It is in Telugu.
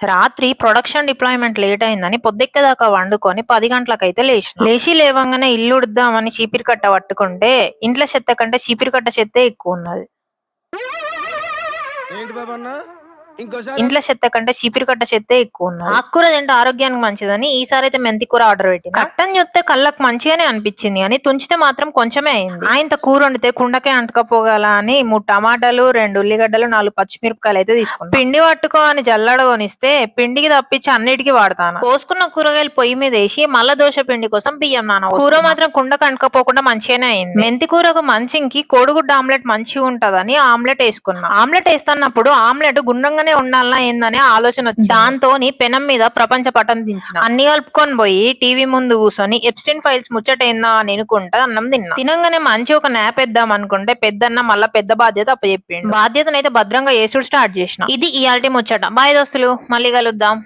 రాత్రి ప్రొడక్షన్ డిప్లాయ్‌మెంట్ లేట్ అయిందని పొద్దెక్కేదాకా వండుకొని 10 గంటలకైతే లేచిన. లేచి లేవంగానే ఇల్లుడుద్దామని చీపిరి కట్ట పట్టుకుంటే ఇంట్లో చెత్త కంటే చీపిరి కట్ట చెత్తే ఎక్కువున్నది. ఏంటి బాబన్న ఇంకోసారి ఇంట్లో చెత్త కంటే చీపిరి కట్ట చెత్తే ఎక్కువున్నది. ఆకుకూర తింటే ఆరోగ్యానికి మంచిదని ఈసారైతే మెంతి కూర ఆర్డర్ పెట్టిన. కట్టని చూస్తే కళ్ళకు మంచిగానే అనిపించింది అని తుంచితే మాత్రం కొంచెమే అయింది. ఆయంత కూర వండితే కుండకే అంటుకపోగల అని 3 టమాటాలు, 2 ఉల్లిగడ్డలు, 4 పచ్చిమిరపకాయలు అయితే తీసుకున్నా. పిండి పట్టుకో అని జల్లడ కొనిస్తే పిండికి తప్పించి అన్నిటికీ వాడతాను. కోసుకున్న కూరగాయలు పొయ్యి మీద వేసి మళ్ళా దోశ పిండి కోసం బియ్యం నాన కూర మాత్రం కుండకు అంటుకపోకుండా మంచిగానే అయింది. మెంతి కూరకు మంచింకి కోడిగుడ్డు ఆమ్లెట్ మంచిగా ఉంటదని ఆమ్లెట్ వేసుకున్నా. ఆమ్లెట్ వేస్తున్నప్పుడు ఆమ్లెట్ గుండ్రంగానే ఉండాలనా ఏందనే ఆలోచన వచ్చింది. దాంతోని పెనం మీద ప్రపంచ పటం దించిన. అన్ని కలుపుకొని పోయి టీవీ ముందు కూర్చొని ఎప్స్టైన్ ఫైల్స్ ముచ్చటైందా అని అనుకుంటా అన్నం తిన్నా. తినంగానే మంచి ఒక న్యాప్ వేద్దాం అనుకుంటే పెద్దన్న మళ్ళా పెద్ద బాధ్యత అప్పచెప్పిండు. బాధ్యతనైతే భద్రంగా యేసుడు స్టార్ట్ చేసిన. ఇది ఇయాల్టి ముచ్చట. బాయ్ దోస్తులు, మళ్ళీ కలుద్దాం.